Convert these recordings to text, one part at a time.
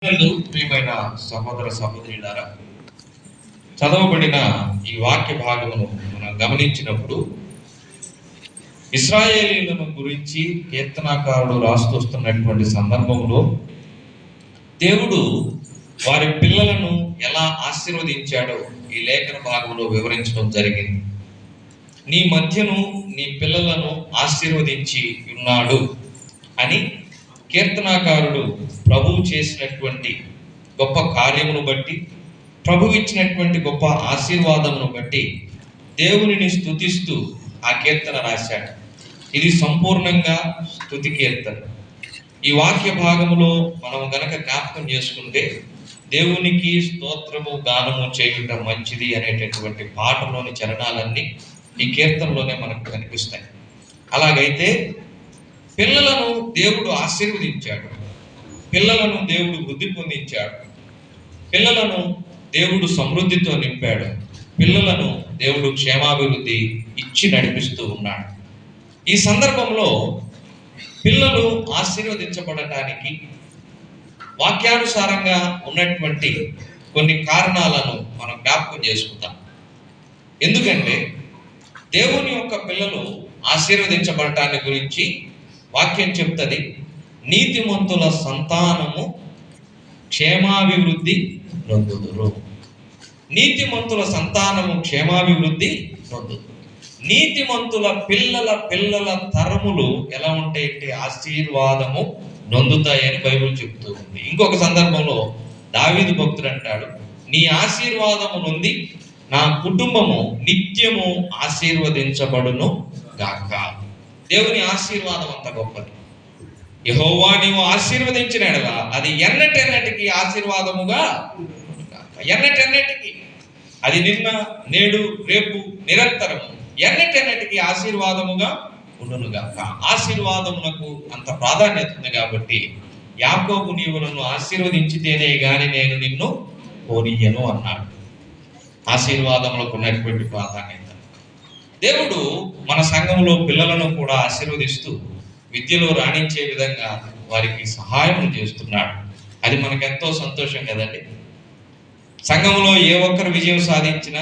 ప్రియమైన సహోదర సహోదరులారా, చదవబడిన ఈ వాక్య భాగమును మనం గమనించినప్పుడు ఇశ్రాయేలీయులను గురించి కీర్తనాకారుడు రాస్తూస్తున్నటువంటి సందర్భంలో దేవుడు వారి పిల్లలను ఎలా ఆశీర్వదించాడో ఈ లేఖన భాగంలో వివరించడం జరిగింది. నీ మధ్యను నీ పిల్లలను ఆశీర్వదించి ఉన్నాడు అని కీర్తనాకారుడు ప్రభువు చేసినటువంటి గొప్ప కార్యమును బట్టి, ప్రభువు ఇచ్చినటువంటి గొప్ప ఆశీర్వాదమును బట్టి దేవునిని స్తుతిస్తూ ఆ కీర్తన రాశాడు. ఇది సంపూర్ణంగా స్తుతి కీర్తన. ఈ వాక్య భాగములో మనం గనక జ్ఞాపకం చేసుకుంటే దేవునికి స్తోత్రము గానము చేయుట మంచిది అనేటటువంటి పాటలోని చరణాలన్నీ ఈ కీర్తనలోనే మనకు కనిపిస్తాయి. అలాగైతే పిల్లలను దేవుడు ఆశీర్వదించాడు, పిల్లలను దేవుడు వృద్ధి పొందించాడు, పిల్లలను దేవుడు సమృద్ధితో నింపాడు, పిల్లలను దేవుడు క్షేమాభివృద్ధి ఇచ్చి నడిపిస్తూ ఉన్నాడు. ఈ సందర్భంలో పిల్లలు ఆశీర్వదించబడటానికి వాక్యానుసారంగా ఉన్నటువంటి కొన్ని కారణాలను మనం జ్ఞాపకం చేసుకుంటాం. ఎందుకంటే దేవుని యొక్క పిల్లలు ఆశీర్వదించబడటాన్ని గురించి వాక్యం చెప్తుంది. నీతిమంతుల సంతానము క్షేమాభివృద్ధి నొందుదురు. నీతిమంతుల సంతానము క్షేమాభివృద్ధి నొందుదురు. నీతిమంతుల పిల్లల పిల్లల తరములు ఎలా ఉంటాయంటే ఆశీర్వాదము నొందుతాయని బైబిల్ చెప్తూ ఉంది. ఇంకొక సందర్భంలో దావీదు భక్తుడు అంటాడు, నీ ఆశీర్వాదము నొంది నా కుటుంబము నిత్యము ఆశీర్వదించబడును గాక. దేవుని ఆశీర్వాదం అంత గొప్పది. యెహోవా నీవు ఆశీర్వదించిన ఎడలా అది ఎన్నటెన్నటికి ఆశీర్వాదముగా, ఎన్నటెన్నటికి, అది నిన్న నేడు రేపు నిరంతరము ఎన్నటెన్నటికి ఆశీర్వాదముగా ఉండునుగాక. ఆశీర్వాదమునకు అంత ప్రాధాన్యత ఉంది కాబట్టి యాకోబు నీవు నన్ను ఆశీర్వదించితేనే గాని నేను నిన్ను పోనీయను అన్నాడు. ఆశీర్వాదములకు ఉన్నటువంటి ప్రాధాన్యత. దేవుడు మన సంఘంలో పిల్లలను కూడా ఆశీర్వదిస్తూ విద్యలో రాణించే విధంగా వారికి సహాయం చేస్తున్నాడు. అది మనకు ఎంతో సంతోషం కదండి. సంఘంలో ఏ ఒక్కరు విజయం సాధించినా,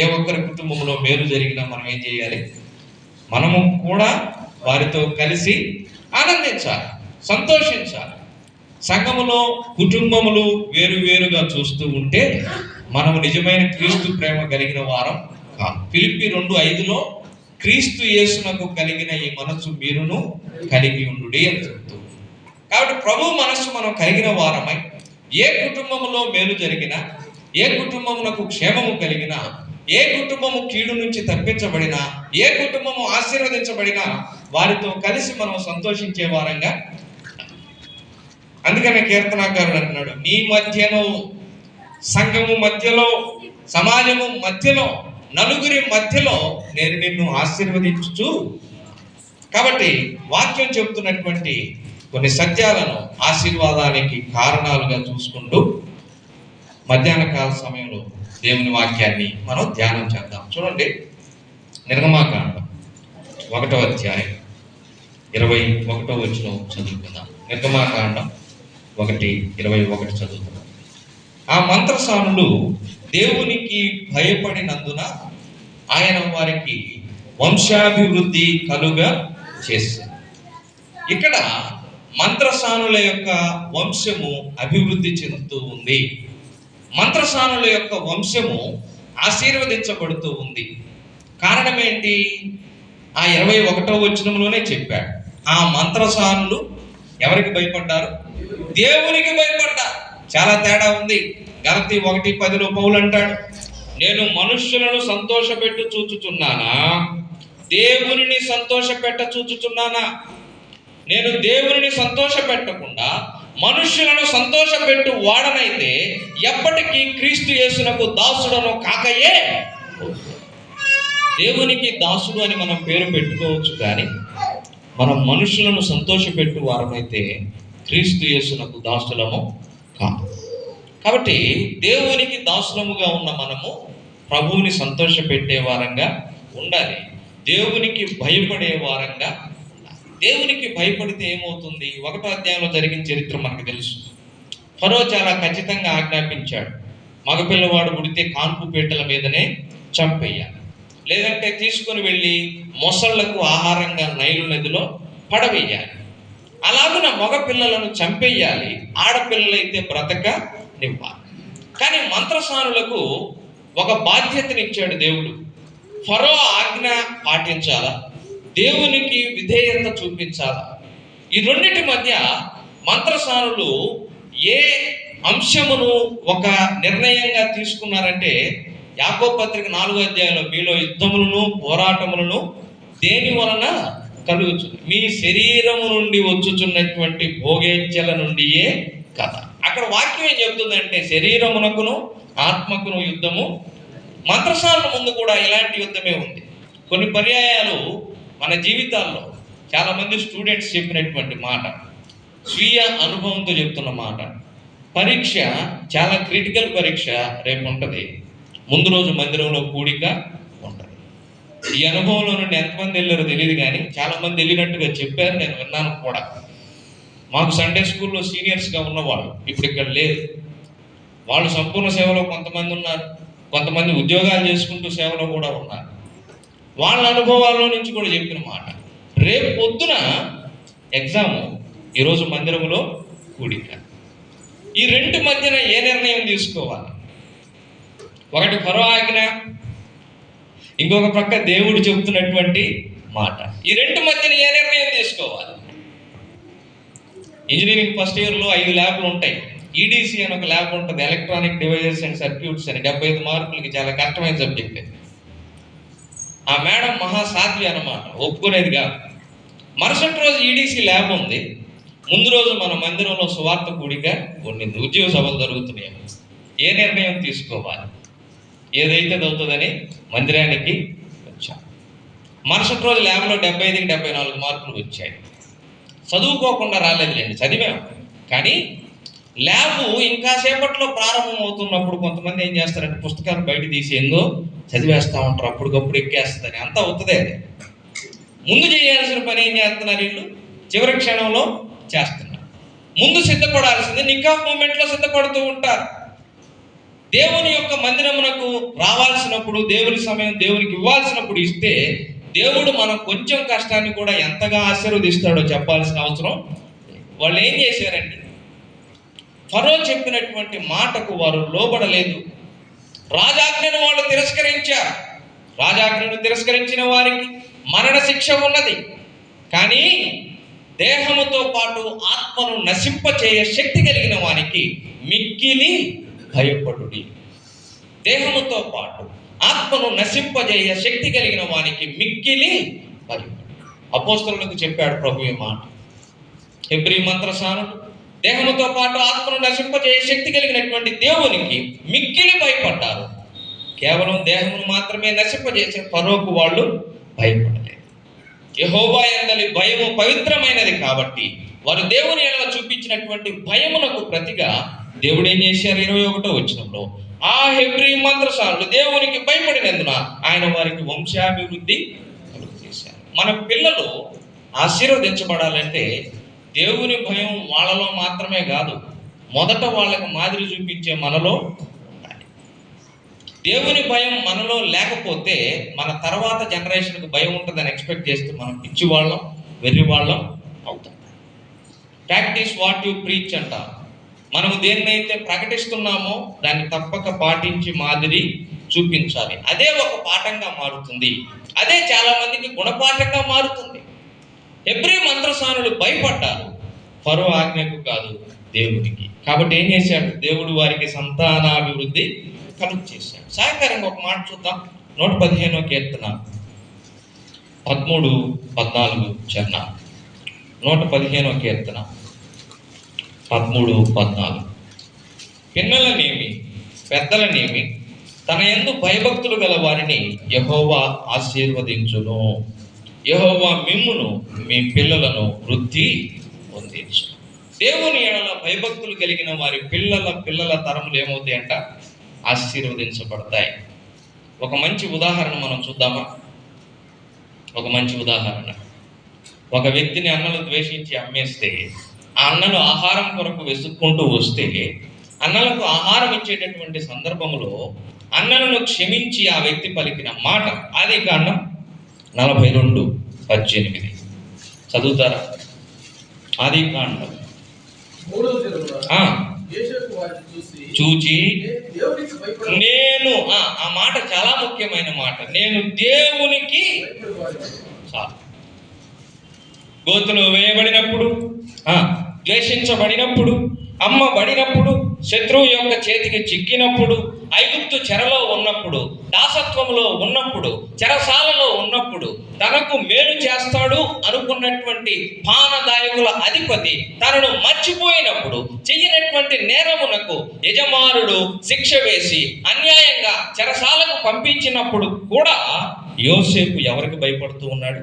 ఏ ఒక్కరి కుటుంబంలో మేలు జరిగినా మనం ఏం చేయాలి? మనము కూడా వారితో కలిసి ఆనందించాలి, సంతోషించాలి. సంఘములో కుటుంబములు వేరువేరుగా చూస్తూ ఉంటే మనము నిజమైన క్రీస్తు ప్రేమ కలిగిన వారం కాదు. ఫిలిప్పీ 2:5 క్రీస్తు యేసునకు కలిగిన ఈ మనస్సు మీరును కలిగి ఉండుడి అని చెప్తూ. కాబట్టి ప్రభు మనస్సు మనం కలిగిన వారమై ఏ కుటుంబములో మేలు జరిగినా, ఏ కుటుంబమునకు క్షేమము కలిగినా, ఏ కుటుంబము కీడు నుంచి తప్పించబడినా, ఏ కుటుంబము ఆశీర్వదించబడినా వారితో కలిసి మనం సంతోషించే వారంగా. అందుకనే కీర్తనాకారుడు అంటున్నాడు, నీ మధ్యలో, సంఘము మధ్యలో, సమాజము మధ్యలో, నలుగురి మధ్యలో నేను నిన్ను ఆశీర్వదించు. కాబట్టి వాక్యం చెబుతున్నటువంటి కొన్ని సత్యాలను ఆశీర్వాదానికి కారణాలుగా చూసుకుంటూ మధ్యాహ్న కాల సమయంలో దేవుని వాక్యాన్ని మనం ధ్యానం చేద్దాం. చూడండి, నిర్గమాకాండం 1వ అధ్యాయం 21వ వచనం చదువుకుందాం. నిర్గమాకాండం 1:21 చదువుకుందాం. ఆ మంత్రసానులు దేవునికి భయపడినందున ఆయన వారికి వంశాభివృద్ధి కలుగా చేశారు. ఇక్కడ మంత్రసానుల యొక్క వంశము అభివృద్ధి చెందుతూ ఉంది. మంత్రసానుల యొక్క వంశము ఆశీర్వదించబడుతూ ఉంది. కారణం ఏంటి? ఆ 21వ వచనంలోనే చెప్పాడు. ఆ మంత్రసానులు ఎవరికి భయపడ్డారు? దేవునికి భయపడ్డారు. చాలా తేడా ఉంది. గలతీ 1:10 పౌలు అంటాడు, నేను మనుష్యులను సంతోషపెట్టు చూచుచున్నానా, దేవునిని సంతోషపెట్ట చూచుచున్నానా? నేను దేవునిని సంతోష పెట్టకుండా మనుష్యులను సంతోషపెట్టు వాడనైతే ఎప్పటికీ క్రీస్తు యేసునకు దాసుడను కాకయే. దేవునికి దాసుడు అని మనం పేరు పెట్టుకోవచ్చు, కానీ మనం మనుషులను సంతోషపెట్టు వారమైతే క్రీస్తు యేసునకు దాసులము కాదు. కాబట్టి దేవునికి దాసులముగా ఉన్న మనము ప్రభువుని సంతోషపెట్టే వారంగా ఉండాలి. దేవునికి భయపడే వారంగా ఉండాలి. దేవునికి భయపడితే ఏమవుతుంది? 1వ అధ్యాయంలో జరిగిన చరిత్ర మనకు తెలుసు. ఫరో చాలా ఖచ్చితంగా ఆజ్ఞాపించాడు, మగపిల్లవాడు పుడితే కాన్పు పీటల మీదనే చంపేయాలి, లేదంటే తీసుకుని వెళ్ళి మొసళ్లకు ఆహారంగా నైలు నదిలో పడవేయాలి. అలాగున మగ పిల్లలను చంపేయాలి, ఆడపిల్లలైతే బ్రతకనివ్వాలి. కానీ మంత్రసానులకు ఒక బాధ్యతనిచ్చాడు దేవుడు. ఫరో ఆజ్ఞ పాటించాలా, దేవునికి విధేయత చూపించాలా? ఈ రెండింటి మధ్య మంత్రసానులు ఏ అంశమును ఒక నిర్ణయంగా తీసుకున్నారంటే, యాకోబు పత్రిక 4వ అధ్యాయంలో మీలో యుద్ధములను పోరాటములను దేని వలన కలుగుతుంది, మీ శరీరము నుండి వచ్చుచున్నటువంటి భోగేచ్ఛల నుండియే కదా. అక్కడ వాక్యం ఏం చెబుతుందంటే, శరీరమునకును ఆత్మకును యుద్ధము. మంత్రసానుల ముందు కూడా ఇలాంటి యుద్ధమే ఉంది. కొన్ని పర్యాయాలు మన జీవితాల్లో చాలామంది స్టూడెంట్స్ చెప్పినటువంటి మాట, స్వీయ అనుభవంతో చెప్తున్న మాట, పరీక్ష చాలా క్రిటికల్ పరీక్ష రేపు ఉంటుంది, ముందు రోజు మందిరంలో కూడిక ఉంటుంది. ఈ అనుభవంలో నుండి ఎంతమంది వెళ్ళారో తెలియదు, కానీ చాలామంది వెళ్ళినట్టుగా చెప్పారు, నేను విన్నాను కూడా. మాకు సండే స్కూల్లో సీనియర్స్గా ఉన్నవాళ్ళు ఇప్పుడు ఇక్కడ లేరు. వాళ్ళు సంపూర్ణ సేవలో కొంతమంది ఉన్నారు, కొంతమంది ఉద్యోగాలు చేసుకుంటూ సేవలో కూడా ఉన్నారు. వాళ్ళ అనుభవాల్లో నుంచి కూడా చెప్పిన మాట, రేపు పొద్దున ఎగ్జాము, ఈరోజు మందిరంలో కూడిక. ఈ రెండు మధ్యన ఏ నిర్ణయం తీసుకోవాలి? ఒకటి ఫరో ఆజ్ఞ, ఇంకొక పక్క దేవుడు చెబుతున్నటువంటి మాట. ఈ రెండు మధ్యన ఏ నిర్ణయం తీసుకోవాలి? ఇంజనీరింగ్ ఫస్ట్ ఇయర్లో 5 ల్యాబ్లు ఉంటాయి. ఈడీసీ అని ఒక ల్యాబ్ ఉంటుంది, ఎలక్ట్రానిక్ డివైజెస్ అండ్ సర్క్యూట్స్ అని. 75 మార్కులకి, చాలా కష్టమైన సబ్జెక్ట్. ఆ మేడం మహాసాధ్వి అన్నమాట, ఒప్పుకునేది కాదు. మరుసటి రోజు ఈడీసీ ల్యాబ్ ఉంది, ముందు రోజు మన మందిరంలో సువార్త కూడిక ఉండింది, ఉద్యోగ సభలు జరుగుతున్నాయి. ఏ నిర్ణయం తీసుకోవాలి? ఏదైతే అవుతుందని మందిరానికి వచ్చాం. మరుసటి రోజు ల్యాబ్లో 75కి 74 మార్కులు వచ్చాయి. చదువుకోకుండా రాలేదులేండి, చదివాం. కానీ ల్యాబ్ ఇంకా సేపట్లో ప్రారంభం అవుతున్నప్పుడు కొంతమంది ఏం చేస్తారంటే, పుస్తకాలు బయట తీసి ఏందో చదివేస్తూ ఉంటారు, అప్పటికప్పుడు ఎక్కేస్తుందని. అంతా అవుతుంది. అది ముందు చేయాల్సిన పని ఏం చేస్తున్నారు వీళ్ళు? చివరి క్షణంలో చేస్తున్నారు. ముందు సిద్ధపడాల్సింది నిక్ ఆఫ్ మూమెంట్లో సిద్ధపడుతూ ఉంటారు. దేవుని యొక్క మందిరమునకు రావాల్సినప్పుడు, దేవుని సమయం దేవునికి ఇవ్వాల్సినప్పుడు ఇస్తే, దేవుడు మనం కొంచెం కష్టాన్ని కూడా ఎంతగా ఆశీర్వదిస్తాడో చెప్పాల్సిన అవసరం. వాళ్ళు ఏం చేశారండి? ఫరో చెప్పినటువంటి మాటకు వారు లోబడలేదు. రాజాజ్ఞను వాళ్ళు తిరస్కరించారు. రాజాజ్ఞను తిరస్కరించిన వారికి మరణ శిక్ష ఉన్నది. కానీ దేహముతో పాటు ఆత్మను నశింపచేయ శక్తి కలిగిన వానికి మిక్కిలి భయపడుడి. దేహముతో పాటు ఆత్మను నశింపజేయ శక్తి కలిగిన వానికి మిక్కిలి భయపడు. అపోస్తలులకు చెప్పాడు ప్రభు ఈ మాట. హెబ్రీ మంత్రసానుడు దేహముతో పాటు ఆత్మను నశింపజేయ శక్తి కలిగినటువంటి దేవునికి మిక్కిలి భయపడ్డారు. కేవలం దేహమును మాత్రమే నశింపజేసిన ఫరోకు వాళ్ళు భయపడలేదు. యెహోవా యందలి భయము పవిత్రమైనది కాబట్టి వారు దేవుని ఎడల చూపించినటువంటి భయమునకు ప్రతిగా దేవుడు ఏం చేశారు? 21వ వచనంలో, ఆ హెబ్రీ మంత్రసానులు దేవునికి భయపడినందున ఆయన వారికి వంశాభివృద్ధి కలుగజేశారు. మన పిల్లలు ఆశీర్వదించబడాలంటే దేవుని భయం వాళ్ళలో మాత్రమే కాదు, మొదట వాళ్ళకి మాదిరి చూపించే మనలో ఉండాలి. దేవుని భయం మనలో లేకపోతే మన తర్వాత జనరేషన్కి భయం ఉంటుందని ఎక్స్పెక్ట్ చేస్తే మనం పిచ్చి వాళ్ళం, వెర్రి వాళ్ళం అవుతాం. ప్రాక్టీస్ వాట్ యు ప్రీచ్ అంటారు. మనం దేన్నైతే ప్రకటిస్తున్నామో దాన్ని తప్పక పాటించి మాదిరి చూపించాలి. అదే ఒక పాఠంగా మారుతుంది. అదే చాలా మందికి గుణపాఠంగా మారుతుంది. హెబ్రీ మంత్రసానులు భయపడ్డారు, ఫరో ఆజ్ఞకు కాదు, దేవునికి. కాబట్టి ఏం చేశాడు? దేవుడు వారికి సంతానాభివృద్ధి కలుగు చేశాడు. సాయంకాలం ఒక మాట చూద్దాం. 115వ కీర్తన 13, 14 చరణ. 115వ కీర్తన 13, 14. పిన్నలనేమి పెద్దలనేమి తన యందు భయభక్తులు గల వారిని యెహోవా ఆశీర్వదించును. యెహోవా మిమ్మును మీ పిల్లలను వృద్ధి పొందించు. దేవుని ఎడల భయభక్తులు కలిగిన వారి పిల్లల తరములు ఏమవుతాయంట? ఆశీర్వదించబడతాయి. ఒక మంచి ఉదాహరణ మనం చూద్దామా? ఒక మంచి ఉదాహరణ. ఒక వ్యక్తిని అన్నలు ద్వేషించి అమ్మేస్తే ఆ అన్నలు ఆహారం కొరకు వెతుక్కుంటూ వస్తే అన్నలకు ఆహారం ఇచ్చేటటువంటి సందర్భంలో అన్నలను క్షమించి ఆ వ్యక్తి పలికిన మాట. ఆదికాండం 42:18 చదువుతారా? ఆదికాండం చూచి నేను, ఆ మాట చాలా ముఖ్యమైన మాట, నేను దేవునికి గోతులో వేయబడినప్పుడు, ద్వేషించబడినప్పుడు, అమ్మబడినప్పుడు, శత్రువు యొక్క చేతికి చిక్కినప్పుడు, ఐగుప్తు చెరలో ఉన్నప్పుడు, దాసత్వంలో ఉన్నప్పుడు, చెరసాలలో ఉన్నప్పుడు, తనకు మేలు చేస్తాడు అనుకున్నటువంటి పానదాయకుల అధిపతి తనను మర్చిపోయినప్పుడు, చెయ్యనటువంటి నేరమునకు యజమానుడు శిక్ష వేసి అన్యాయంగా చెరసాలకు పంపించినప్పుడు కూడా యోసేపు ఎవరికి భయపడుతూ ఉన్నాడు?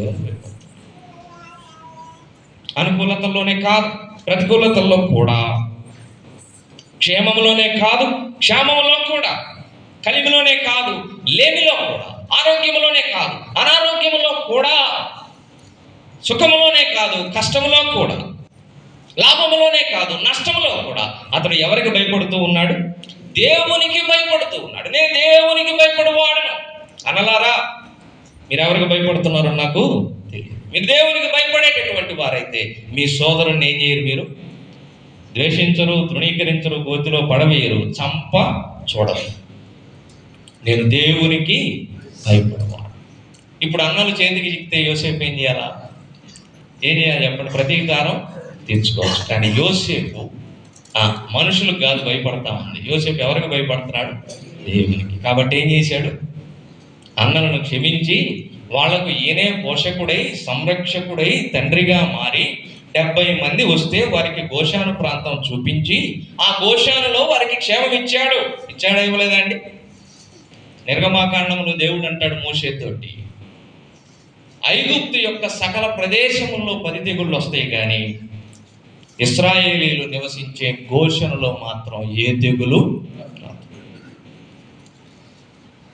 ఎవరికి భయపడుతున్నాడు? అనుకూలతల్లోనే కాదు, ప్రతికూలతల్లో కూడా, క్షేమంలోనే కాదు, క్షేమంలో కూడా, కలిమిలోనే కాదు, లేమిలో కూడా, ఆరోగ్యంలోనే కాదు, అనారోగ్యంలో కూడా, సుఖములోనే కాదు, కష్టములో కూడా, లాభములోనే కాదు, నష్టములో కూడా అతడు ఎవరికి భయపడుతూ ఉన్నాడు? దేవునికి భయపడుతూ ఉన్నాడు. నేను దేవునికి భయపడువాడను. అనలారా, మీరు ఎవరికి భయపడుతున్నారో నాకు తెలియదు. మీరు దేవునికి భయపడేటటువంటి వారైతే మీ సోదరుని ఏం చేయరు? మీరు ద్వేషించరు, తృణీకరించరు, గోతిలో పడవేయరు, చంప చూడరు. నేను దేవునికి భయపడవాడు. ఇప్పుడు అన్నలు చేతికి చిక్కితే యోసేపు ఏం చేయాలా? ఏం చేయాలి చెప్పండి? ప్రతీకారం తీర్చుకోవచ్చు. కానీ యోసేపు మనుషులకు కాదు భయపడతా ఉంది. యోసేపు ఎవరికి భయపడుతున్నాడు? దేవునికి. కాబట్టి ఏం చేశాడు? అన్నలను క్షమించి వాళ్లకు ఈయనే పోషకుడై, సంరక్షకుడై, తండ్రిగా మారి 70 మంది వస్తే వారికి గోషాను ప్రాంతం చూపించి ఆ గోషానులో వారికి క్షేమం ఇచ్చాడు. ఇచ్చాడా? ఇవ్వలేదండి? నిర్గమాకాండంలో దేవుడు అంటాడు మోషేతోటి, ఐగుప్తు యొక్క సకల ప్రదేశముల్లో 10 తెగుళ్ళు వస్తాయి, కానీ ఇశ్రాయేలీలు నివసించే గోషనులో మాత్రం ఏ తెగులు?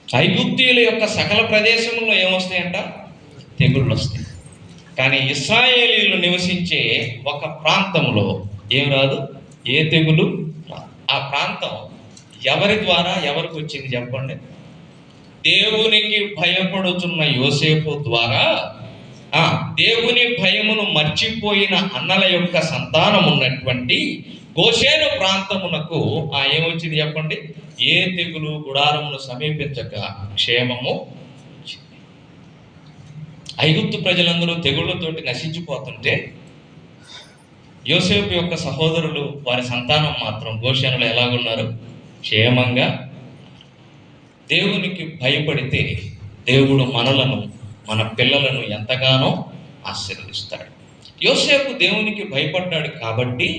ఐగుప్తీయుల యొక్క సకల ప్రదేశంలో ఏమొస్తాయంట? తెగుళ్ళు వస్తాయి. కానీ ఇశ్రాయేలీలు నివసించే ఒక ప్రాంతంలో ఏం రాదు? ఏ తెగులు రాదు. ఆ ప్రాంతం ఎవరి ద్వారా ఎవరికి వచ్చింది చెప్పండి? దేవునికి భయపడుతున్న యోసేపు ద్వారా దేవుని భయమును మర్చిపోయిన అన్నల యొక్క సంతానం ఉన్నటువంటి గోషేను ప్రాంతమునకు ఏమొచ్చింది చెప్పండి? ఏ తెగులు గుడారమును సమీపించక క్షేమము. ఐగుప్తు ప్రజలందరూ తెగుళ్లతోటి నశించిపోతుంటే యోసేపు యొక్క సహోదరులు, వారి సంతానం మాత్రం గోషేనులో ఎలాగున్నారు? క్షేమంగా. దేవునికి భయపడితే దేవుడు మనలను, మన పిల్లలను ఎంతగానో ఆశీర్వదిస్తాడు. యోసేపు దేవునికి భయపడ్డాడు కాబట్టి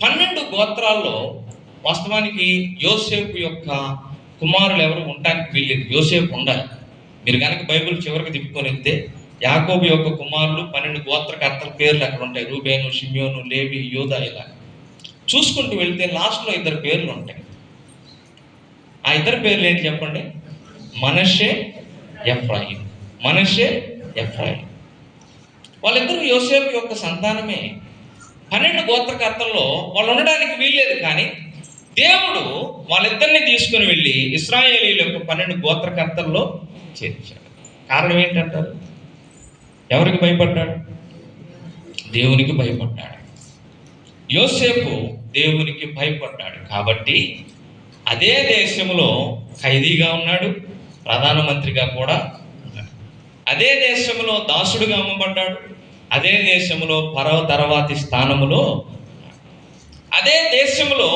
12 గోత్రాల్లో వాస్తవానికి యోసేపు యొక్క కుమారులు ఎవరు ఉండడానికి వీల్లేదు. యోసేపు ఉండాలి. మీరు కనుక బైబిల్ చివరికి తిప్పుకొని వెళ్తే యాకోబు యొక్క కుమారులు 12 గోత్రకర్తల పేర్లు అక్కడ ఉంటాయి. రూబేను, షిమ్యోను, లేవి, యోదా. ఇలా చూసుకుంటూ వెళ్తే లాస్ట్లో 2 పేర్లు ఉంటాయి. ఆ 2 పేర్లు ఏంటి చెప్పండి? మనష్షే, ఎఫ్రాయిం. మనష్షే, ఎఫ్రాయిం. వాళ్ళిద్దరూ యోసేపు యొక్క సంతానమే. 12 గోత్రకర్తల్లో వాళ్ళు ఉండడానికి వీల్లేదు, కానీ దేవుడు వాళ్ళిద్దరిని తీసుకుని వెళ్ళి ఇశ్రాయేలీయుల యొక్క 12 గోత్రకర్తల్లో చేర్చాడు. కారణం ఏంటంటారు? ఎవరికి భయపడ్డాడు? దేవునికి భయపడ్డాడు. యోసేపు దేవునికి భయపడ్డాడు కాబట్టి అదే దేశంలో ఖైదీగా ఉన్నాడు, ప్రధానమంత్రిగా కూడా ఉన్నాడు. అదే దేశంలో దాసుడుగా అమ్మబడ్డాడు. అదే దేశంలో ఫరో తర్వాతి స్థానములో, అదే దేశంలో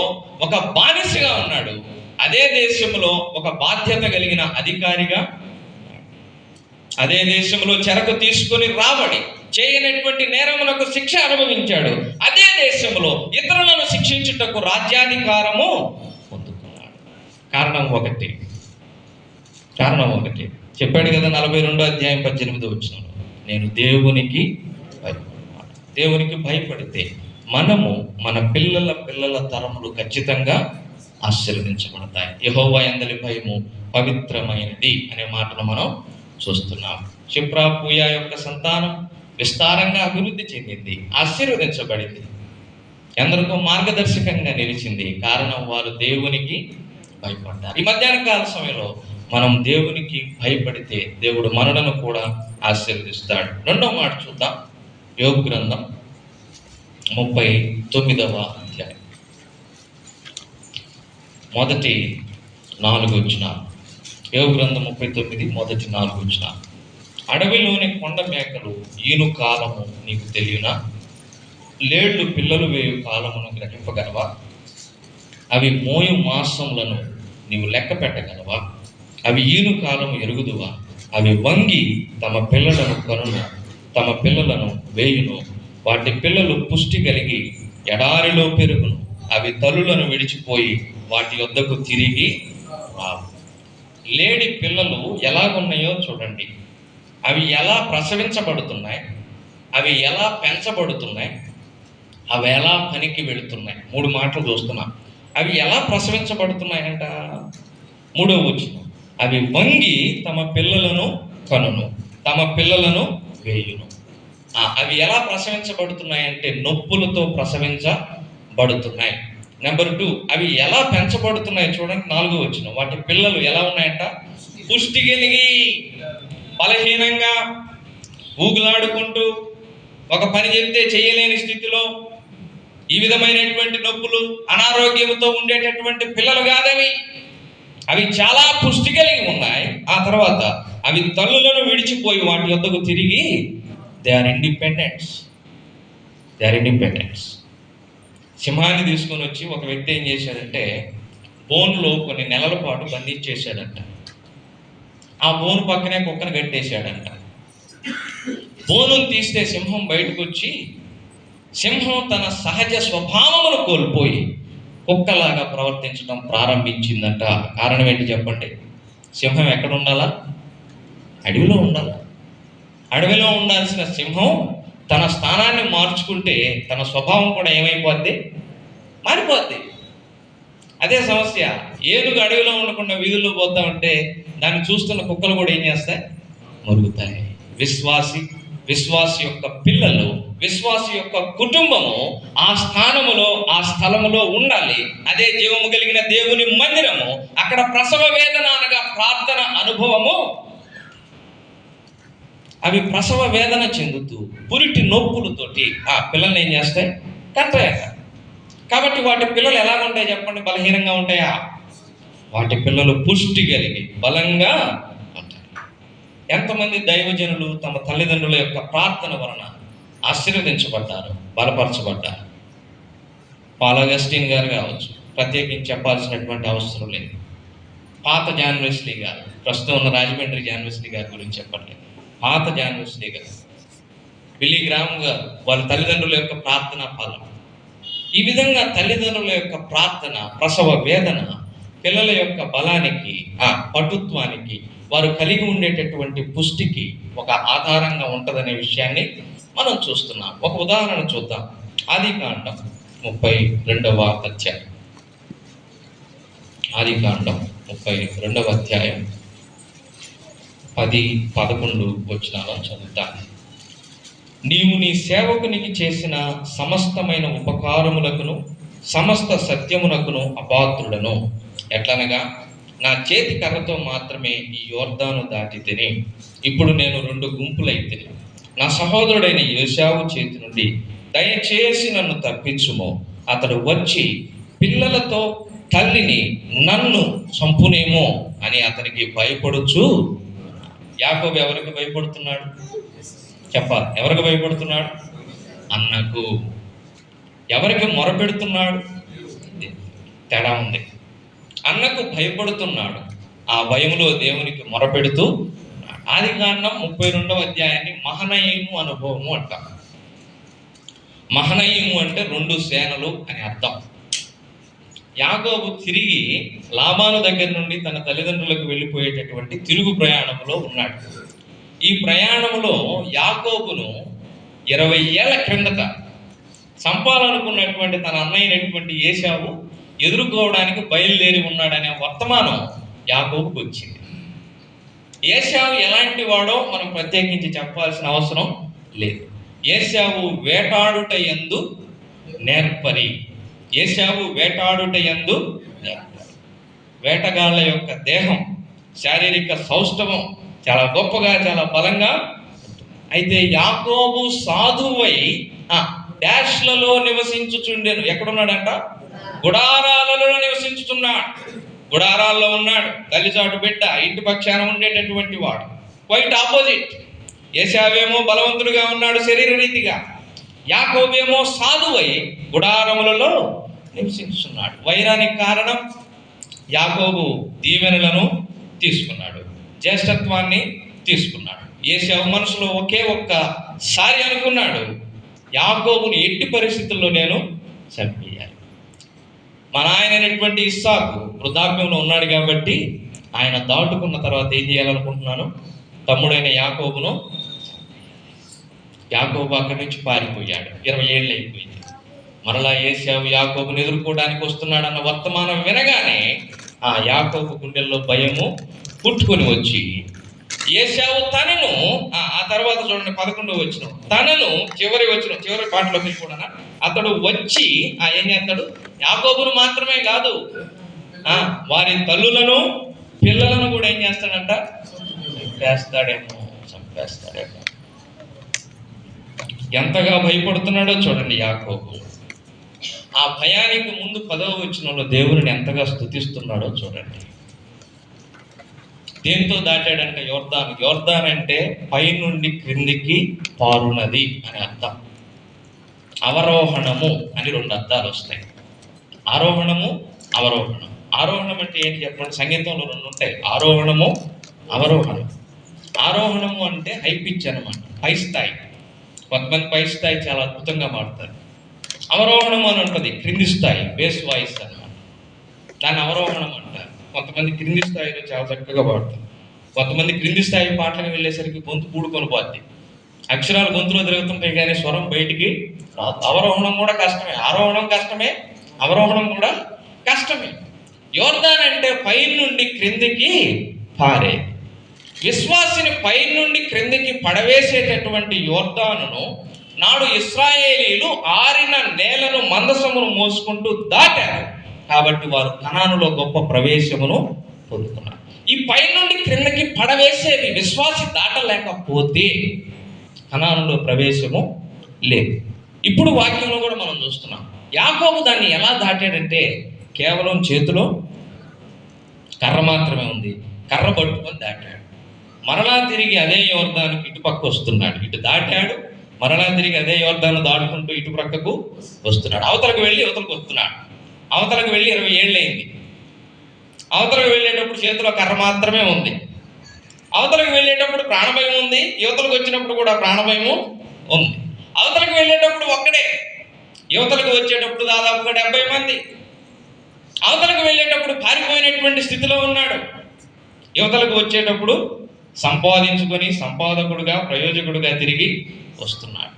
ఒక బానిసగా ఉన్నాడు. అదే దేశంలో ఒక బాధ్యత కలిగిన అధికారిగా, అదే దేశంలో చెరకు తీసుకొని రాబడి చేయనటువంటి నేరములకు శిక్ష అనుభవించాడు. అదే దేశంలో ఇతరులను శిక్షించుటకు రాజ్యాధికారము పొందుతున్నాడు. కారణం ఒకటి చెప్పాడు కదా, 42:18 నేను దేవునికి భయపడతాను. దేవునికి భయపడితే మనము, మన పిల్లల తరములు ఖచ్చితంగా ఆశీర్వదించబడతాయి. యెహోవా యందలి భయము పవిత్రమైనది అనే మాటను మనం చూస్తున్నాం. షిప్రా పూయా యొక్క సంతానం విస్తారంగా అభివృద్ధి చెందింది, ఆశీర్వదించబడింది, ఎందరికో మార్గదర్శకంగా నిలిచింది. కారణం వారు దేవునికి భయపడ్డారు. ఈ మధ్యాహ్న కాల సమయంలో మనం దేవునికి భయపడితే దేవుడు మనలను కూడా ఆశీర్వదిస్తాడు. రెండో మాట చూద్దాం. యోబు గ్రంథం 39వ అధ్యాయం మొదటి 4 వచనాలు. యోబు గ్రంథం 39 మొదటి 4 వచనాలు. అడవిలోని కొండ మేకలు ఈను కాలము నీకు తెలియనా? లేళ్లు పిల్లలు వేయు కాలమును గ్రహింపగలవా? అవి మోయు మాసములను నీవు లెక్క పెట్టగలవా? అవి ఈను కాలము ఎరుగుదువా? అవి వంగి తమ పిల్లలను కనును, తమ పిల్లలను వేయును. వాటి పిల్లలు పుష్టి కలిగి ఎడారిలో పెరుగును. అవి తల్లులను విడిచిపోయి వాటి యొద్దకు తిరిగి రావు. లేడి పిల్లలు ఎలాగున్నాయో చూడండి. అవి ఎలా ప్రసవించబడుతున్నాయి, అవి ఎలా పెంచబడుతున్నాయి, అవి ఎలా పనికి వెళుతున్నాయి. 3 మాటలు చూస్తున్నాం. అవి ఎలా ప్రసవించబడుతున్నాయంట. 3వ వచనం. అవి వంగి తమ పిల్లలను కనును, తమ పిల్లలను వేయును. అవి ఎలా ప్రసవించబడుతున్నాయంటే నొప్పులతో ప్రసవించబడుతున్నాయి. నెంబర్ 2, అవి ఎలా పెంచబడుతున్నాయి చూడండి. 4వ వచనం. వాటి పిల్లలు ఎలా ఉన్నాయంట? పుష్టి కలిగి, బలహీనంగా, ఊగులాడుకుంటూ, ఒక పని చెప్తే చేయలేని స్థితిలో, ఈ విధమైనటువంటి నొప్పులు, అనారోగ్యంతో ఉండేటటువంటి పిల్లలు కాదవి. అవి చాలా పుష్టి కలిగి ఉన్నాయి. ఆ తర్వాత అవి తల్లులను విడిచిపోయి వాటి యొద్దకు తిరిగి దే ఆర్ ఇండిపెండెంట్స్. సింహాన్ని తీసుకొని వచ్చి ఒక వ్యక్తి ఏం చేశాడంటే బోన్లో కొన్ని నెలల పాటు బంధించేశాడంట. ఆ బోను పక్కనే కుక్కను కట్టేశాడంట. బోనును తీస్తే సింహం బయటకు వచ్చి, సింహం తన సహజ స్వభావమును కోల్పోయి కుక్కలాగా ప్రవర్తించడం ప్రారంభించిందంట. కారణం ఏంటి చెప్పండి? సింహం ఎక్కడ ఉండాలా? అడవిలో ఉండాలా? అడవిలో ఉండాల్సిన సింహం తన స్థానాన్ని మార్చుకుంటే తన స్వభావం కూడా ఏమైపోద్ది? మారిపోద్ది. అదే సమస్య. ఏనుగు అడవిలో ఉండకుండా వీధుల్లో పోతా ఉంటే దాన్ని చూస్తున్న కుక్కలు కూడా ఏం చేస్తాయి? మరుగుతాయి. విశ్వాసి యొక్క పిల్లలు, విశ్వాసి యొక్క కుటుంబము ఆ స్థానములో, ఆ స్థలములో ఉండాలి. అదే జీవము కలిగిన దేవుని మందిరము. అక్కడ ప్రసవ వేదన అనగా ప్రార్థన అనుభవము. అవి ప్రసవ వేదన చెందుతూ పురిటి నొప్పులతోటి ఆ పిల్లల్ని ఏం చేస్తాయి? కంటాయట. కాబట్టి వాటి పిల్లలు ఎలా ఉంటాయి చెప్పండి? బలహీనంగా ఉంటాయా? వాటి పిల్లలు పుష్టి కలిగి బలంగా ఉంటాయి. ఎంతమంది దైవజనులు తమ తల్లిదండ్రుల యొక్క ప్రార్థన వలన ఆశీర్వదించబడ్డారు, బలపరచబడ్డారు. పాల్ అగస్టిన్ గారు కావచ్చు, ప్రత్యేకించి చెప్పాల్సినటువంటి అవసరం లేదు. పాత జాన్ వెస్లీ గారు, ప్రస్తుతం ఉన్న రాజమండ్రి జాన్ వెస్లీ గారి గురించి చెప్పట్లేదు. పాత జాన్ వెస్లీ గారు, బిల్లీ గ్రామ్ గారు, వాళ్ళ తల్లిదండ్రుల యొక్క ప్రార్థన ఫలం. ఈ విధంగా తల్లిదండ్రుల యొక్క ప్రార్థన, ప్రసవ వేదన పిల్లల యొక్క బలానికి, ఆ పటుత్వానికి, వారు కలిగి ఉండేటటువంటి పుష్టికి ఒక ఆధారంగా ఉంటుందనే విషయాన్ని మనం చూస్తున్నాం. ఒక ఉదాహరణ చూద్దాం. ఆదికాండం 32వ అధ్యాయం. ఆదికాండం 32వ అధ్యాయం 10-11 వచనాలను చదువుతాను. నీవు నీ సేవకునికి చేసిన సమస్తమైన ఉపకారములకును సమస్త సత్యమునకును అపాత్రుడను. ఎట్లనగా నా చేతి కర్రతో మాత్రమే ఈ యోర్దాను దాటి తిని, ఇప్పుడు నేను 2 గుంపులైతిని. నా సహోదరుడైన యోసేపు చేతి నుండి దయచేసి నన్ను తప్పించుము. అతడు వచ్చి పిల్లలతో తల్లిని నన్ను చంపునేమో అని అతనికి భయపడుచు. యాకోబు ఎవరికి భయపడుతున్నాడు చెప్పాలి? ఎవరికి భయపడుతున్నాడు? అన్నకు. ఎవరికి మొరపెడుతున్నాడు? తేడా ఉంది. అన్నకు భయపడుతున్నాడు. ఆ భయములో దేవునికి మొరపెడుతూ. ఆదికాండం 32వ అధ్యాయాన్ని మహనయీము అనుభవము అంటాం. మహనయీము అంటే 2 సేనలు అని అర్థం. యాకోబు తిరిగి లాబాను దగ్గర నుండి తన తల్లిదండ్రులకు వెళ్ళిపోయేటటువంటి తిరుగు ప్రయాణంలో ఉన్నాడు. ఈ ప్రయాణంలో యాకోబును 20 ఏళ్ల క్రిందట చంపాలనుకున్నటువంటి తన అన్నయ్యనటువంటి ఏశావు ఎదుర్కోవడానికి బయలుదేరి ఉన్నాడనే వర్తమానం యాకోబుకు వచ్చింది. ఏశావు ఎలాంటి వాడో మనం ప్రత్యేకించి చెప్పాల్సిన అవసరం లేదు. ఏశావు వేటాడుట యందు నేర్పరి. ఏశావు వేటాడుట యందు నేర్పరి. వేటగాళ్ళ యొక్క దేహం, శారీరక సౌష్ఠవం చాలా గొప్పగా, చాలా బలంగా ఉంటుంది. అయితే యాకోబు సాధువై డాష్లలో నివసించుచుండెను. ఎక్కడున్నాడంట? గుడారాలలో నివసించుతున్నాడు. గుడారాల్లో ఉన్నాడు. తల్లిచాటు బిడ్డ, ఇంటి పక్షాన ఉండేటటువంటి వాడు. Quite opposite. ఏశావేమో బలవంతుడుగా ఉన్నాడు శరీర రీతిగా, యాకోబేమో సాధువై గుడారములలో నివసించుతున్నాడు. వైరానికి కారణం యాకోబు దీవెనలను తీసుకున్నాడు, జ్యేష్ఠత్వాన్ని తీసుకున్నాడు. ఏశావు మనసులో ఒకే ఒక్కసారి అనుకున్నాడు, యాకోబుని ఎట్టి పరిస్థితుల్లో నేను చంపేయాలి. మా నాయనైనటువంటి ఇస్సాకు వృద్ధాప్యంలో ఉన్నాడు కాబట్టి ఆయన దాటుకున్న తర్వాత ఏం చేయాలనుకుంటున్నాను, తమ్ముడైన యాకోబును. యాకోబు అక్కడి నుంచి పారిపోయాడు. 20 ఏళ్ళు అయిపోయింది. మరలా ఏశావు యాకోబుని ఎదుర్కోవడానికి వస్తున్నాడన్న వర్తమానం వినగానే ఆ యాకోబు గుండెల్లో భయము పుట్టుకొని వచ్చి ఏశావు తనను, ఆ తర్వాత చూడండి 11వ వచనం, తనను చివరి పాటలోకి కూడా అతడు వచ్చి ఏం చేస్తాడు, యాకోబును మాత్రమే కాదు వారి తల్లులను పిల్లలను కూడా ఏం చేస్తాడంట, చంపేస్తాడేమో. ఎంతగా భయపడుతున్నాడో చూడండి యాకోబు. ఆ భయానికి ముందు 10వ వచనంలో దేవుని ఎంతగా స్తుతిస్తున్నాడో చూడండి. దేంతో దాటాడంటే యోర్దాన్ అంటే పైనుండి క్రిందికి పారునది అని అర్థం. అవరోహణము అని 2 అర్థాలు వస్తాయి. ఆరోహణము, అవరోహణం. ఆరోహణం అంటే ఏంటి చెప్పండి? సంగీతంలో 2 ఉంటాయి, ఆరోహణము, అవరోహణం. ఆరోహణము అంటే హై పిచ్ అనమాట, పై స్థాయి. కొంతమంది పై స్థాయి చాలా అద్భుతంగా మాడతారు. అవరోహణం అని ఉంటుంది క్రింది స్థాయి, బేస్ వాయిస్ అన్నమాట, దాన్ని అవరోహణం అంటారు. కొంతమంది క్రింది స్థాయిలో చాలా చక్కగా పాడతారు. కొంతమంది క్రింది స్థాయి పాటలకు వెళ్ళేసరికి గొంతు పూడుకొని పోద్ది, అక్షరాలు గొంతులో తిరుగుతుంటాయి కానీ స్వరం బయటికి రాదు. అవరోహణం కూడా కష్టమే, ఆరోహణం కష్టమే, అవరోహణం కూడా కష్టమే. యోర్దాన్ అంటే పై నుండి క్రిందికి పారే. విశ్వాసిని పై నుండి క్రిందికి పడవేసేటటువంటి యోర్దానును నాడు ఇశ్రాయేలీలు ఆరిన నేలను, మందసమును మోసుకుంటూ దాటారు కాబట్టి వారు కనానులో గొప్ప ప్రవేశమును పొందుకున్నారు. ఈ పై నుండి క్రిందకి పడవేసేది విశ్వాసి దాటలేకపోతే కనానులో ప్రవేశము లేదు. ఇప్పుడు వాక్యంలో కూడా మనం చూస్తున్నాం, యాకోబు దాన్ని ఎలా దాటాడంటే కేవలం చేతిలో కర్ర మాత్రమే ఉంది, కర్ర పట్టుకొని దాటాడు. మరలా తిరిగి అదే యోర్దానుకి ఇటుపక్క వస్తున్నాడు. ఇటు దాటాడు, మరలా తిరిగి అదే యోర్దాను దాటుకుంటూ ఇటు ప్రక్కకు వస్తున్నాడు. అవతలకు వెళ్ళి యువతలకు వస్తున్నాడు. అవతలకు వెళ్ళి 20 ఏళ్ళు అయింది. అవతలకు వెళ్ళేటప్పుడు చేతిలో కర్ర మాత్రమే ఉంది. అవతలకు వెళ్ళేటప్పుడు ప్రాణభయం ఉంది, యువతలకు వచ్చినప్పుడు కూడా ప్రాణభయము ఉంది. అవతలకు వెళ్ళేటప్పుడు ఒక్కడే, యువతలకు వచ్చేటప్పుడు దాదాపుగా 70 మంది. అవతలకు వెళ్ళేటప్పుడు పారిపోయినటువంటి స్థితిలో ఉన్నాడు. యువతలకు వచ్చేటప్పుడు సంపాదించుకొని సంపాదకుడుగా, ప్రయోజకుడుగా తిరిగి వస్తున్నాడు.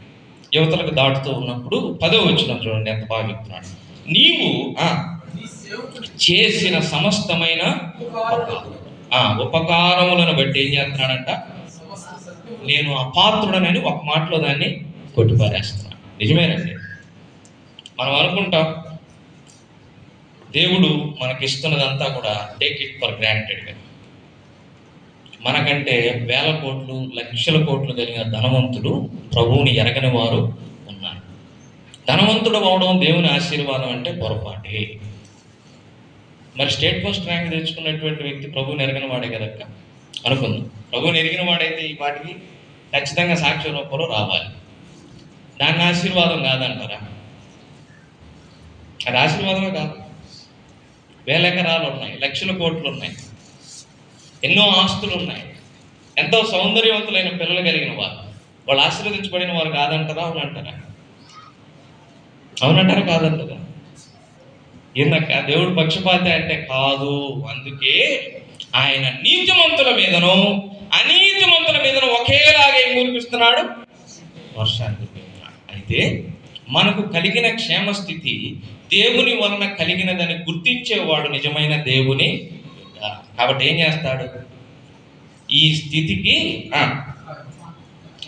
యువతలకు దాటుతూ ఉన్నప్పుడు 10వ వచనం చూడండి ఎంత బాగా చెప్తున్నాడు. నీవు చేసిన సమస్తమైన ఉపకారములను బట్టి ఏం చేస్తున్నాడంట, నేను అపాత్రుడనని ఒక మాటలో దాన్ని కొట్టిపారేస్తున్నాను. నిజమేనండి. మనం అనుకుంటాం దేవుడు మనకిస్తున్నదంతా కూడా టేక్ ఇట్ ఫర్ గ్రాంటెడ్గా. మనకంటే వేల కోట్లు, లక్షల కోట్లు కలిగిన ధనవంతుడు ప్రభువుని ఎరగని వారు ఉన్నారు. ధనవంతుడు అవడం దేవుని ఆశీర్వాదం అంటే పొరపాటే. మరి స్టేట్ ఫస్ట్ ర్యాంక్ తెచ్చుకున్నటువంటి వ్యక్తి ప్రభువుని ఎరగని వాడే కదక్క అనుకుందాం. ప్రభువుని ఎరిగిన వాడైతే ఈ పాటికి ఖచ్చితంగా సాక్ష్య రూపంలో రావాలి. దాన్ని ఆశీర్వాదం కాదంటారా? అది ఆశీర్వాదమే కాదు. వేల ఎకరాలు ఉన్నాయి, లక్షల కోట్లు ఉన్నాయి, ఎన్నో ఆస్తులు ఉన్నాయి, ఎంతో సౌందర్యవంతులైన పిల్లలు కలిగిన వారు. వాళ్ళు ఆశీర్వదించబడిన వారు కాదంటారా? అవునంటారా? అవునంటారా? కాదంటారా? ఏందక్క దేవుడు పక్షపాతి అంటే కాదు. అందుకే ఆయన నీతిమంతుల మీదను అనీతిమంతుల మీదను ఒకేలాగా ఏం కురిపిస్తున్నాడు? వర్షాన్ని కురిపిస్తున్నాడు. అయితే మనకు కలిగిన క్షేమస్థితి దేవుని వలన కలిగినదని గుర్తించేవాడు నిజమైన దేవుని. కాబట్టి ఏం చేస్తాడు? ఈ స్థితికి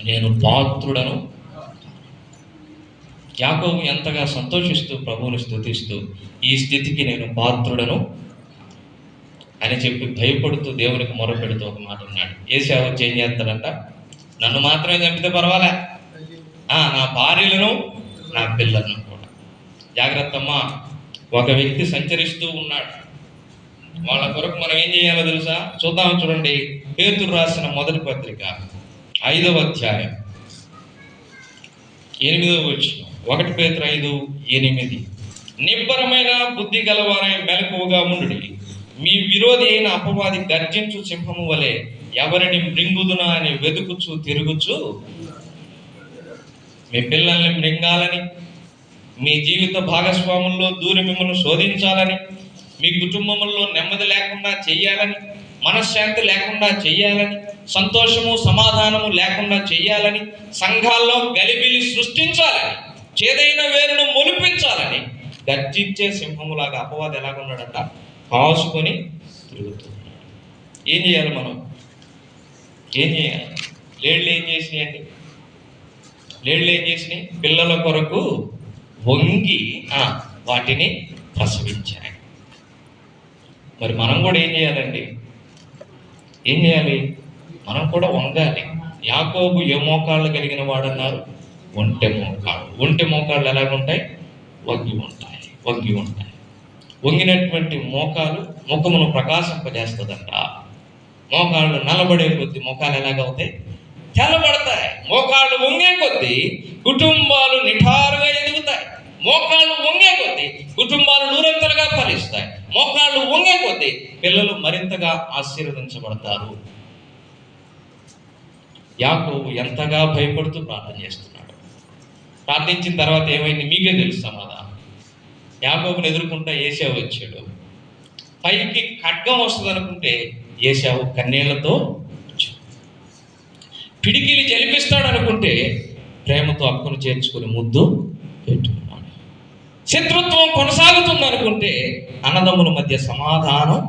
నేను పాత్రుడను యాకోబు ఎంతగా సంతోషిస్తూ ప్రభువుని స్తుతిస్తూ, ఈ స్థితికి నేను పాత్రుడను అని చెప్పి భయపడుతూ దేవునికి మొరపెడుతూ ఒక మాట ఉన్నాడు. ఏశావు వచ్చి ఏం చేస్తాడంట, నన్ను మాత్రమే చంపితే పర్వాలే, నా భార్యలను నా పిల్లలను కూడా. జాగ్రత్త అమ్మా, ఒక వ్యక్తి సంచరిస్తూ ఉన్నాడు, వాళ్ళ కొరకు మనం ఏం చేయాలో తెలుసా? చూద్దాం, చూడండి. పేతురు రాసిన మొదటి పత్రిక 5వ అధ్యాయం 8వ వచనం. 1 పేతురు 5:8. నిబ్బరమైన బుద్ధి గలవారై మెలకువగా ఉండుడి. మీ విరోధి అయిన అపవాది గర్జించు సింహము వలె ఎవరిని మృంగుదునా అని వెతుకుచూ తిరుగుచు, మీ పిల్లల్ని మృంగాలని, మీ జీవిత భాగస్వాముల్లో దూరి మిమ్మల్ని శోధించాలని, మీ కుటుంబంలో నెమ్మది లేకుండా చెయ్యాలని, మనశ్శాంతి లేకుండా చెయ్యాలని, సంతోషము సమాధానము లేకుండా చెయ్యాలని, సంఘాల్లో గలిబిలి సృష్టించాలని, చేదైన వేరును మొలిపించాలని గర్జించే సింహములాగా అపవాది ఎలాగున్నాడంట, కాసుకొని తిరుగుతున్నాడు. ఏం చేయాలి మనం? ఏం చేయాలి? లేళ్ళు ఏం చేసినాయండి? లేళ్ళు ఏం చేసినాయి? పిల్లల కొరకు వంగి వాటిని ప్రసవించాయి. మరి మనం కూడా ఏం చేయాలండి? ఏం చేయాలి? మనం కూడా వంగాలి. యాకోబు ఏ మోకాళ్ళు కలిగిన వాడన్నారు? ఒంటె మోకాళ్ళు. ఒంటె మోకాళ్ళు ఎలాగుంటాయి? వంగి ఉంటాయి, వంగి ఉంటాయి. వంగినటువంటి మోకాలు ముఖమును ప్రకాశింపజేస్తుందంట. మోకాళ్ళు నలబడే కొద్దీ మోకాలు ఎలాగవుతాయి? తెల్లబడతాయి. మోకాళ్ళు వంగే కొద్దీ కుటుంబాలు నిఠారుగా ఎదుగుతాయి. మోకాళ్ళు వంగే కొద్దీ కుటుంబాలు నూరంతలుగా ఫలిస్తాయి. మోకాళ్ళు వంగే కొద్దీ పిల్లలు మరింతగా ఆశీర్వదించబడతారు. యాకోబు ఎంతగా భయపడుతూ ప్రార్థన చేస్తున్నాడు. ప్రార్థించిన తర్వాత ఏమైంది మీకే తెలుసు సమాధానం. యాకోబుని ఎదుర్కొంటా ఏశావు వచ్చాడు. పైకి ఖడ్గం వస్తుంది అనుకుంటే ఏశావు కన్నీళ్లతో పిడికిలి జలిపిస్తాడు అనుకుంటే ప్రేమతో అక్కును చేర్చుకుని ముద్దు పెట్టుకున్నాడు. శత్రుత్వం కొనసాగుతుంది అనుకుంటే అన్నదమ్ముల మధ్య సమాధానం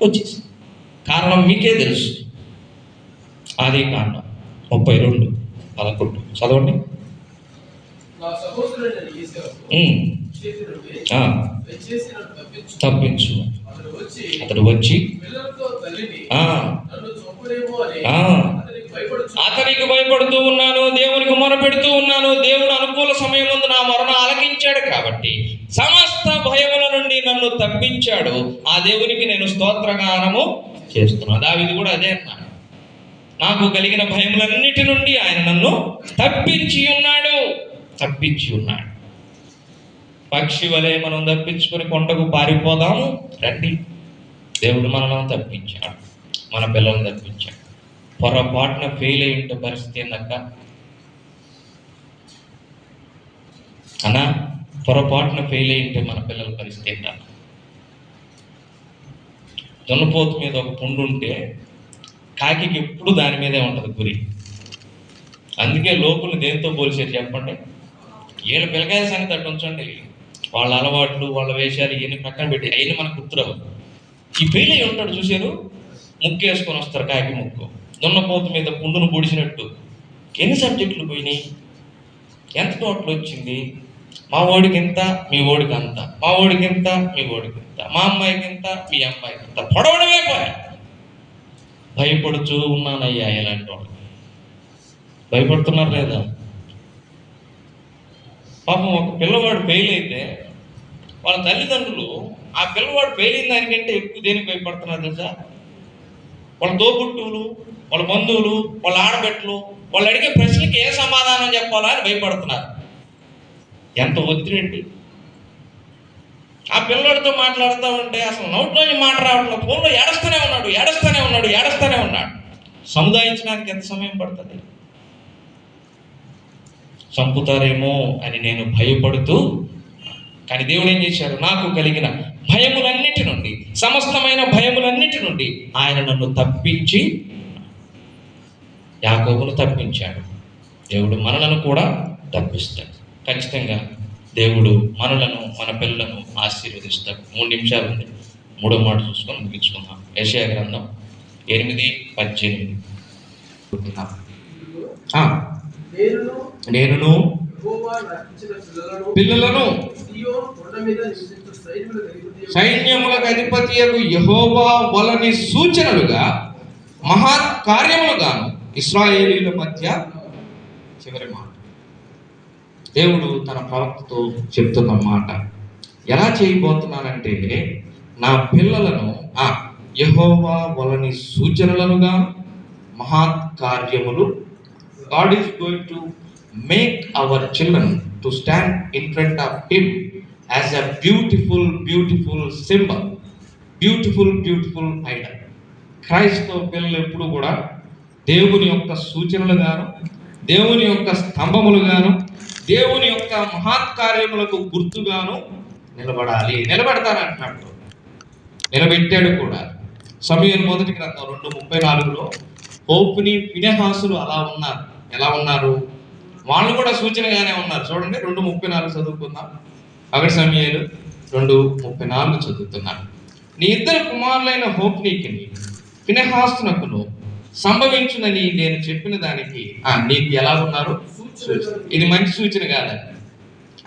వచ్చేసింది. కారణం మీకే తెలుసు. ఆదికాండం 32:11 చదవండి. తప్పించు. అతడు వచ్చి అతనికి భయపడుతూ ఉన్నాను, దేవునికి మొరపెడుతూ ఉన్నాను. దేవుడు అనుకూల సమయం ముందు నా మొరను ఆలకించాడు కాబట్టి సమస్త భయముల నుండి నన్ను తప్పించాడు. ఆ దేవునికి నేను స్తోత్రగానము చేస్తున్నాను. దావీదు కూడా అదే అన్నాడు, నాకు కలిగిన భయములన్నిటి నుండి ఆయన నన్ను తప్పించి ఉన్నాడు. తప్పించి ఉన్నాడు. పక్షి వలె మనం తప్పించుకొని కొండకు పారిపోదాము రండి. దేవుడు మనల్ని తప్పించాడు, మన పిల్లల్ని తప్పించాడు. పొరపాటున ఫెయిల్ అయి ఉంటే పరిస్థితి ఏందక్క అన్నా? పొరపాటున ఫెయిల్ అయి ఉంటే మన పిల్లల పరిస్థితి ఏంటన్నా? దున్నపోతు మీద ఒక పుండు ఉంటే కాకి ఎప్పుడు దాని మీదే ఉంటుంది గురి. అందుకే లోకులు దేంతో పోల్చేది చెప్పండి? వీళ్ళ పిల్లకాయల సంగతి అట్టు ఉంచండి, వాళ్ళ అలవాట్లు వాళ్ళ వేషాలు ఇవన్నీ పక్కన పెట్టి అయినా మనకు గుర్తురావు. ఈ ఫెయిల్ అయి ఉంటాడు చూసారు, ముక్కు వేసుకొని వస్తారు కాకి ముక్కు. దున్నపోతు మీద పుండును పొడిచినట్టు ఎన్ని సబ్జెక్టులు పోయినాయి, ఎంత టోటల్ వచ్చింది? మా ఓడికి ఎంత, మీ ఓడికి అంత, మా ఓడికి ఎంత, మీ ఓడికి ఎంత, మా అమ్మాయికి ఎంత, మీ అమ్మాయికి ఎంత, పొడవడమే పని. భయపడుతూ ఉన్నానయ్యా ఇలాంటి వాళ్ళు. భయపడుతున్నారు లేదా? పాపం ఒక పిల్లవాడు ఫెయిల్ అయితే వాళ్ళ తల్లిదండ్రులు ఆ పిల్లవాడు ఫెయిల్ అయిన దానికంటే ఎక్కువ దేనికి భయపడుతున్నారు తెలుసా? వాళ్ళ తోబుట్టువులు, వాళ్ళ బంధువులు, వాళ్ళ ఆడబిడ్డలు వాళ్ళు అడిగే ప్రశ్నకి ఏ సమాధానం చెప్పాలా అని భయపడుతున్నారు. ఎంత ఒత్తిడి! ఆ పిల్లడితో మాట్లాడుతూ ఉంటే అసలు నోట్లోని మాట రావట్లేదు, ఫోన్లో ఏడుస్తూనే ఉన్నాడు. సముదాయించడానికి ఎంత సమయం పడుతుంది? చంపుతారేమో అని నేను భయపడుతూ, కానీ దేవుడు ఏం చేశాడు? నాకు కలిగిన భయములన్నిటి నుండి, సమస్తమైన భయములన్నిటి నుండి ఆయన నన్ను తప్పించి, యాకోబును తప్పించాడు. దేవుడు మనలను కూడా తప్పిస్తాడు. ఖచ్చితంగా దేవుడు మనలను, మన పిల్లలను ఆశీర్వదిస్తాడు. 3 నిమిషాలు ఉంది, 3వ మాట చూసుకొని ముగించుకుందాం. యెషయా గ్రంథం 8:18. నేనును యెహోవా నాకిచ్చిన పిల్లలను సీయోను కొండ మీద నివసించు సైన్యములకు అధిపతియగు యెహోవా వలని సూచనలుగా మహత్ కార్యములుగాను ఇశ్రాయేలీయుల మధ్య. చివరి మాట దేవుడు తన ప్రవక్తతో చెప్తున్న మాట ఎలా చేయబోతున్నానంటే, నా పిల్లలను యెహోవా వలని సూచనలుగా మహత్ కార్యములు. God is going to make our children to stand in front of him as a beautiful symbol, beautiful idol. క్రైస్తవ పిల్లలు ఎప్పుడు కూడా దేవుని యొక్క సూచనలుగాను, దేవుని యొక్క స్తంభములుగాను, దేవుని యొక్క మహత్కార్యములకు గుర్తుగాను నిలబడాలి. నిలబెడతానంటున్నాడు, నిలబెట్టాడు కూడా. సమూయేలు మొదటి గ్రంథం 2:34లో హోఫ్నీ ఫినెహాసులు అలా ఉన్నారు. ఎలా ఉన్నారు? వాళ్ళు కూడా సూచనగానే ఉన్నారు. చూడండి 2:34 చదువుకుందాం. 1 సమూయేలు 2:34 చదువుతున్నాను. నీ ఇద్దరు కుమారులైన హోఫ్నీకిని ఫినెహాసునకును సంభవించునని నేను చెప్పిన దానికి నీకు ఎలా ఉన్నారు? ఇది మంచి సూచన కాదండి.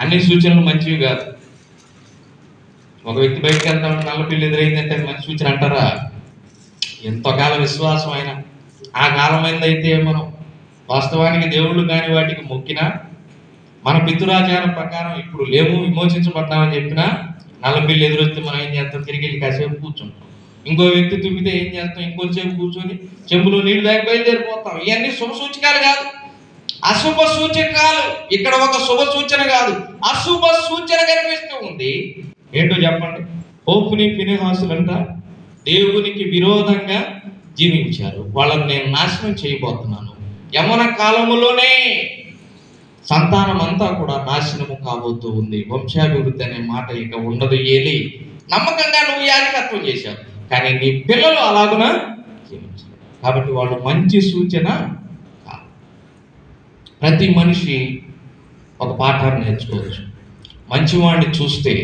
అన్ని సూచనలు మంచివి కాదు. ఒక వ్యక్తి బయటకు వెళ్తాడు, నల్ల పిల్లి ఎదురైందంటే అది మంచి సూచన అంటారా? ఎంతకాల విశ్వాసం అయినా ఆ కాలమైందైతే మనం వాస్తవానికి దేవుళ్ళు కాని వాటికి మొక్కినా, మన పితృరాచారం ప్రకారం ఇప్పుడు లేవు, విమోచించబడ్డామని చెప్పినా, నల్ల పిల్లి ఎదురొస్తే మనం ఏం చేస్తాం? తిరిగి వెళ్ళి కాసేపు కూర్చుంటాం. ఇంకో వ్యక్తి తుమ్మితే ఏం చేస్తాం? ఇంకొంచెంసేపు కూర్చొని చెంబులో నీళ్లు దాకా బయలుదేరిపోతాం. ఇవన్నీ శుభ సూచకాలు కాదు, అశుభ సూచకాలు. ఇక్కడ ఒక శుభ సూచన కాదు, అశుభ సూచన కనిపిస్తూ ఉంది. ఏంటో చెప్పండి. హోఫ్నీ ఫినెహాసులంట దేవునికి విరోధంగా జీవించారు. వాళ్ళని నేను నాశనం చేయబోతున్నాను. యవ్వన కాలములోనే సంతానం అంతా కూడా నాశనము కాబోతూ ఉంది. వంశాభివృద్ధి అనే మాట ఇక ఉండదు. ఏలి నమ్మకంగా నువ్వు యాజకత్వం చేశావు, కానీ నీ పిల్లలు అలాగున జీవించారు. కాబట్టి వాళ్ళు మంచి సూచన కాదు. ప్రతి మనిషి ఒక పాఠాన్ని నేర్చుకోవచ్చు. మంచివాడిని చూస్తే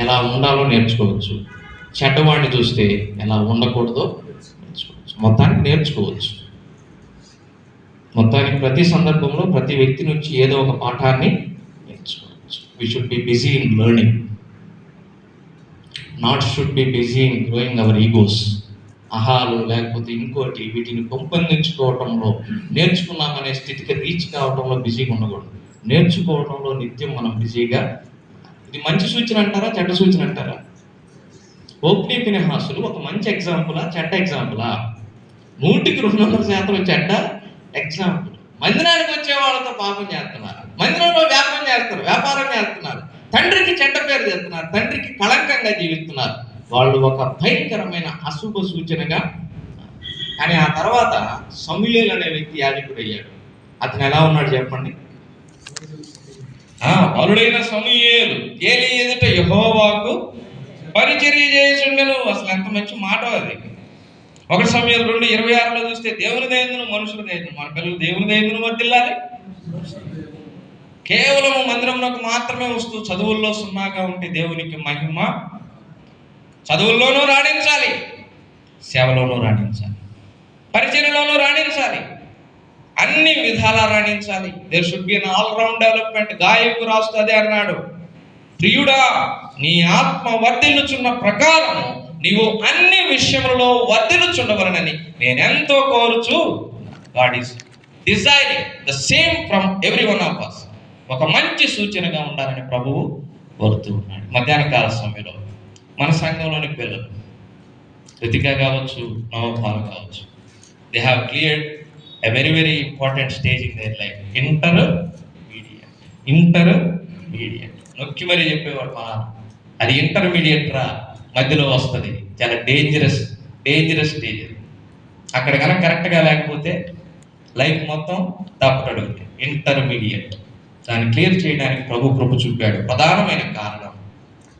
ఎలా ఉండాలో నేర్చుకోవచ్చు, చెడ్డవాడిని చూస్తే ఎలా ఉండకూడదో నేర్చుకోవచ్చు. మొత్తానికి నేర్చుకోవచ్చు. మొత్తానికి ప్రతి సందర్భంలో ప్రతి వ్యక్తి నుంచి ఏదో ఒక పాఠాన్ని నేర్చుకోవచ్చు. We should be busy in learning, not should be busy in growing our egos. అహాలు లేకపోతే ఇంకోటి వీటిని పెంపొందించుకోవటంలో, నేర్చుకున్నామనే స్థితికి రీచ్ కావడంలో బిజీగా ఉండకూడదు. నేర్చుకోవడంలో నిత్యం మనం బిజీగా. ఇది మంచి సూచన అంటారా, చెడ్డ సూచన అంటారా? హోఫ్నీ ఫినెహాసులు ఒక మంచి ఎగ్జాంపులా, చెడ్డ ఎగ్జాంపులా? 100% చెడ్డ ఎగ్జాంపుల్. మందిరానికి వచ్చే వాళ్ళతో పాపం చేస్తున్నారు, మందిరంలో వ్యాపారం చేస్తున్నారు, తండ్రికి చెడ్డ పేరు చేస్తున్నారు, తండ్రికి కళంకంగా జీవిస్తున్నారు. వాళ్ళు ఒక భయంకరమైన అశుభ సూచనగా. కానీ ఆ తర్వాత సమూయేలు అనే వ్యక్తి యాజకుడు అయ్యాడు. అతను ఎలా ఉన్నాడు చెప్పండి? బలుడైన సమూయేలు ఏలీ ఎదుట యెహోవాకు పరిచర్య చేయుచుండెను. అసలు ఎంత మంచి మాట అది. 1 సమూయేలు 2:26లో చూస్తే దేవుని దయందును మనుషుల దయందును, మన పిల్లలు దేవుని దయందును వర్ధిల్లాలి. కేవలం మందిరంలోకి మాత్రమే వస్తూ చదువుల్లో సున్నాగా ఉంటే దేవునికి మహిమ. చదువుల్లోనూ రాణించాలి, సేవలోనూ రాణించాలి, పరిచర్యలోనూ రాణించాలి, అన్ని విధాలా రాణించాలి. There should be an all round development. గాయకు రాస్తూ అదే అన్నాడు, ప్రియుడా నీ ఆత్మ వర్ధిల్లుచున్న ప్రకారం నీవు అన్ని విషయములలో వర్ధిల్లుచుండవలనని నేనెంతో కోరుచు. God is desiring the same from every one of us. ఒక మంచి సూచనగా ఉండాలని ప్రభువు కోరుతూ ఉన్నాడు. మధ్యాహ్న కాల సమయంలో మన సంఘంలోని పిల్లలు రితికా కావచ్చు, నవభావం కావచ్చు, they have cleared a very important stage in their life. Intermediate నొక్కి మరీ చెప్పేవాడు మా అది ఇంటర్మీడియట్ రా, మధ్యలో వస్తుంది. చాలా డేంజరస్ స్టేజ్. అక్కడ కనుక కరెక్ట్గా లేకపోతే లైఫ్ మొత్తం తప్పటడు. ఇంటర్మీడియట్ దాన్ని క్లియర్ చేయడానికి ప్రభు కృప చూపాడు. ప్రధానమైన కారణం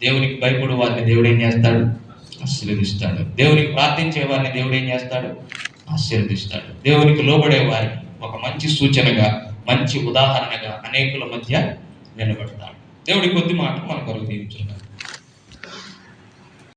దేవునికి భయపడు వారిని దేవుడు ఏం చేస్తాడు? ఆశీర్వదిస్తాడు. దేవునికి ప్రార్థించే వారిని దేవుడు ఏం చేస్తాడు? ఆశీర్వదిస్తాడు. దేవునికి లోబడే వారిని ఒక మంచి సూచనగా, మంచి ఉదాహరణగా అనేకుల మధ్య నిలబెడతాడు. దేవుడి కొద్ది మాట మన కొరకు దీవించున్నాడు.